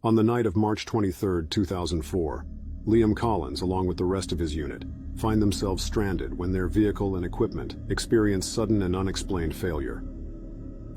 On the night of March 23, 2004, Liam Collins, along with the rest of his unit, find themselves stranded when their vehicle and equipment experience sudden and unexplained failure.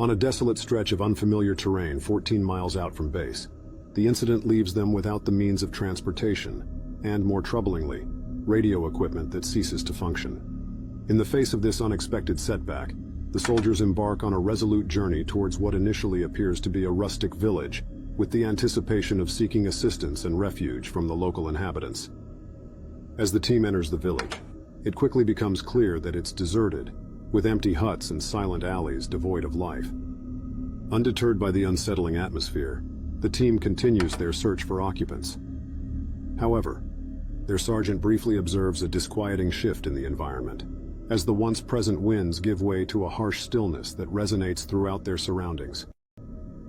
On a desolate stretch of unfamiliar terrain 14 miles out from base, the incident leaves them without the means of transportation and, more troublingly, radio equipment that ceases to function. In the face of this unexpected setback, the soldiers embark on a resolute journey towards what initially appears to be a rustic village, with the anticipation of seeking assistance and refuge from the local inhabitants. As the team enters the village, it quickly becomes clear that it's deserted, with empty huts and silent alleys devoid of life. Undeterred by the unsettling atmosphere, the team continues their search for occupants. However, their sergeant briefly observes a disquieting shift in the environment, as the once present winds give way to a harsh stillness that resonates throughout their surroundings.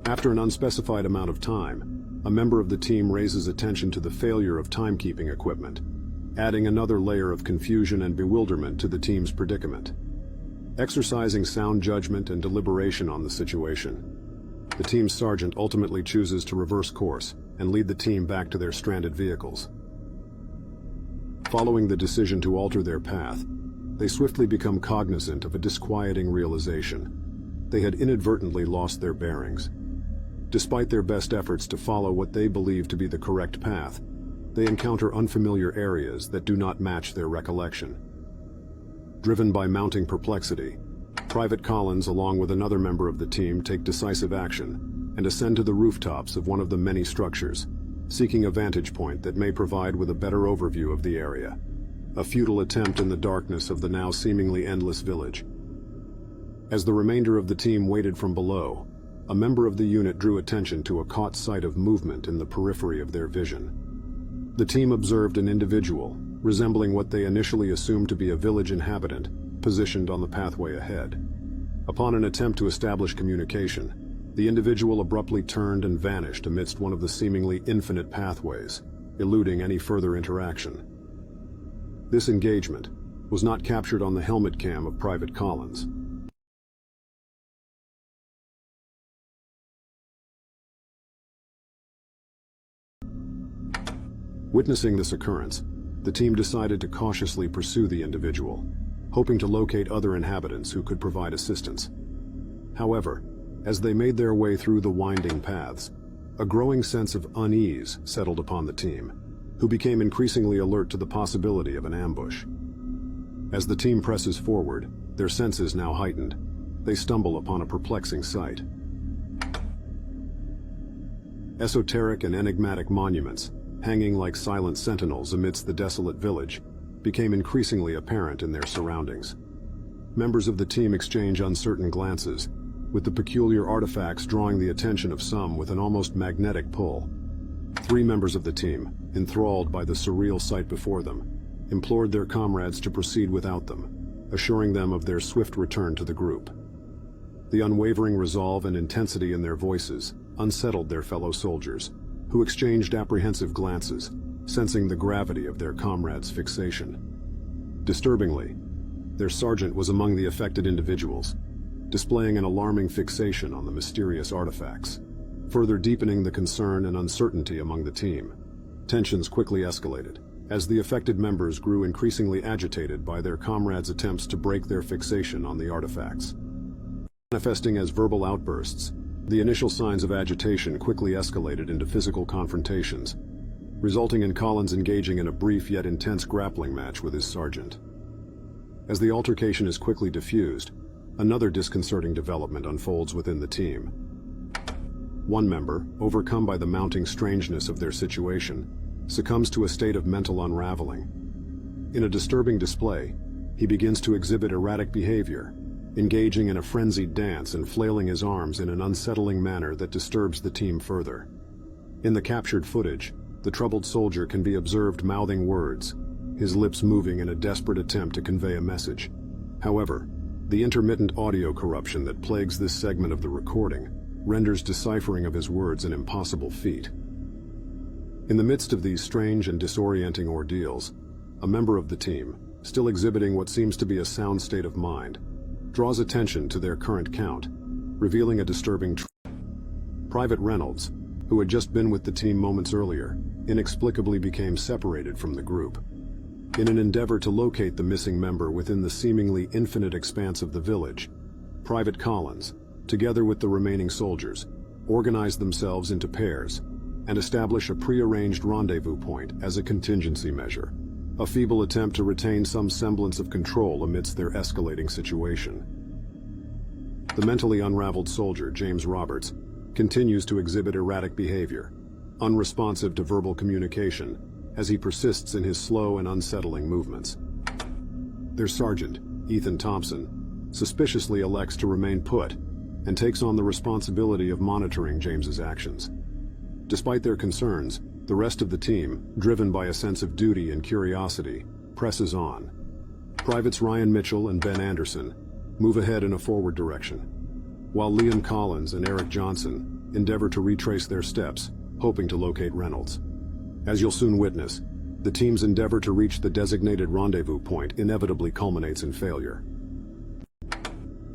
After an unspecified amount of time, a member of the team raises attention to the failure of timekeeping equipment, adding another layer of confusion and bewilderment to the team's predicament. Exercising sound judgment and deliberation on the situation, the team's sergeant ultimately chooses to reverse course and lead the team back to their stranded vehicles. Following the decision to alter their path, they swiftly become cognizant of a disquieting realization. They had inadvertently lost their bearings. Despite their best efforts to follow what they believe to be the correct path, they encounter unfamiliar areas that do not match their recollection. Driven by mounting perplexity, Private Collins, along with another member of the team, take decisive action and ascend to the rooftops of one of the many structures, seeking a vantage point that may provide with a better overview of the area. A futile attempt in the darkness of the now seemingly endless village. As the remainder of the team waited from below, a member of the unit drew attention to a caught sight of movement in the periphery of their vision. The team observed an individual, resembling what they initially assumed to be a village inhabitant, positioned on the pathway ahead. Upon an attempt to establish communication, the individual abruptly turned and vanished amidst one of the seemingly infinite pathways, eluding any further interaction. This engagement was not captured on the helmet cam of Private Collins. Witnessing this occurrence, the team decided to cautiously pursue the individual, hoping to locate other inhabitants who could provide assistance. However, as they made their way through the winding paths, a growing sense of unease settled upon the team, who became increasingly alert to the possibility of an ambush. As the team presses forward, their senses now heightened, they stumble upon a perplexing sight. Esoteric and enigmatic monuments, hanging like silent sentinels amidst the desolate village, became increasingly apparent in their surroundings. Members of the team exchange uncertain glances, with the peculiar artifacts drawing the attention of some with an almost magnetic pull. 3 members of the team, enthralled by the surreal sight before them, implored their comrades to proceed without them, assuring them of their swift return to the group. The unwavering resolve and intensity in their voices unsettled their fellow soldiers, who exchanged apprehensive glances, sensing the gravity of their comrades' fixation. Disturbingly, their sergeant was among the affected individuals, displaying an alarming fixation on the mysterious artifacts, further deepening the concern and uncertainty among the team. Tensions quickly escalated, as the affected members grew increasingly agitated by their comrades' attempts to break their fixation on the artifacts. Manifesting as verbal outbursts, the initial signs of agitation quickly escalated into physical confrontations, resulting in Collins engaging in a brief yet intense grappling match with his sergeant. As the altercation is quickly diffused, another disconcerting development unfolds within the team. One member, overcome by the mounting strangeness of their situation, succumbs to a state of mental unraveling. In a disturbing display, he begins to exhibit erratic behavior, engaging in a frenzied dance and flailing his arms in an unsettling manner that disturbs the team further. In the captured footage, the troubled soldier can be observed mouthing words, his lips moving in a desperate attempt to convey a message. However, the intermittent audio corruption that plagues this segment of the recording renders deciphering of his words an impossible feat. In the midst of these strange and disorienting ordeals, a member of the team, still exhibiting what seems to be a sound state of mind, draws attention to their current count, revealing a disturbing truth. Private Reynolds, who had just been with the team moments earlier, inexplicably became separated from the group. In an endeavor to locate the missing member within the seemingly infinite expanse of the village, Private Collins, together with the remaining soldiers, organized themselves into pairs and established a prearranged rendezvous point as a contingency measure, a feeble attempt to retain some semblance of control amidst their escalating situation. The mentally unraveled soldier, James Roberts, continues to exhibit erratic behavior, unresponsive to verbal communication, as he persists in his slow and unsettling movements. Their sergeant, Ethan Thompson, suspiciously elects to remain put and takes on the responsibility of monitoring James's actions. Despite their concerns, the rest of the team, driven by a sense of duty and curiosity, presses on. Privates Ryan Mitchell and Ben Anderson move ahead in a forward direction, while Liam Collins and Eric Johnson endeavor to retrace their steps, hoping to locate Reynolds. As you'll soon witness, the team's endeavor to reach the designated rendezvous point inevitably culminates in failure.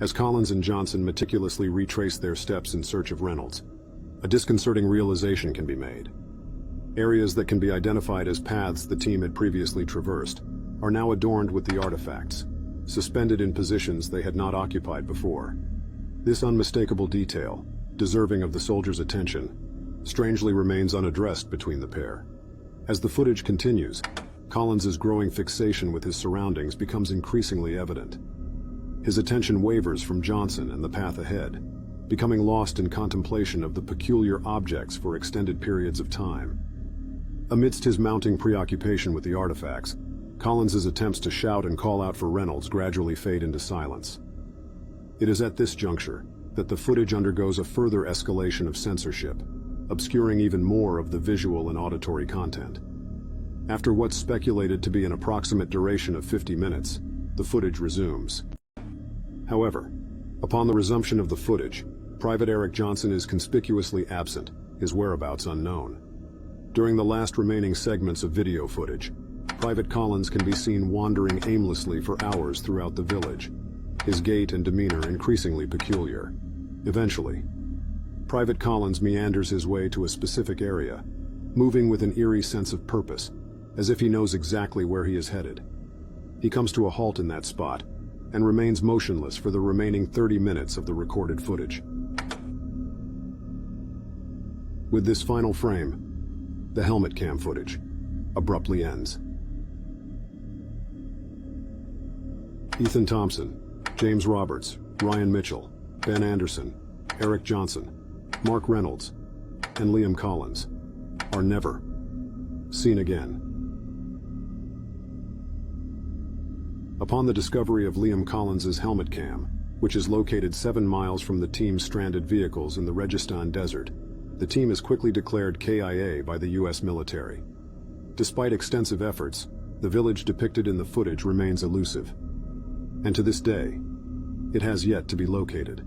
As Collins and Johnson meticulously retrace their steps in search of Reynolds, a disconcerting realization can be made. Areas that can be identified as paths the team had previously traversed are now adorned with the artifacts, suspended in positions they had not occupied before. This unmistakable detail, deserving of the soldiers' attention, strangely remains unaddressed between the pair. As the footage continues, Collins's growing fixation with his surroundings becomes increasingly evident. His attention wavers from Johnson and the path ahead, becoming lost in contemplation of the peculiar objects for extended periods of time. Amidst his mounting preoccupation with the artifacts, Collins's attempts to shout and call out for Reynolds gradually fade into silence. It is at this juncture that the footage undergoes a further escalation of censorship, obscuring even more of the visual and auditory content. After what's speculated to be an approximate duration of 50 minutes, the footage resumes. However, upon the resumption of the footage, Private Eric Johnson is conspicuously absent, his whereabouts unknown. During the last remaining segments of video footage, Private Collins can be seen wandering aimlessly for hours throughout the village, his gait and demeanor increasingly peculiar. Eventually, Private Collins meanders his way to a specific area, moving with an eerie sense of purpose, as if he knows exactly where he is headed. He comes to a halt in that spot and remains motionless for the remaining 30 minutes of the recorded footage. With this final frame, the helmet cam footage abruptly ends. Ethan Thompson, James Roberts, Ryan Mitchell, Ben Anderson, Eric Johnson, Mark Reynolds, and Liam Collins are never seen again. Upon the discovery of Liam Collins's helmet cam, which is located 7 miles from the team's stranded vehicles in the Registan Desert, the team is quickly declared KIA by the US military. Despite extensive efforts, the village depicted in the footage remains elusive, and to this day, it has yet to be located.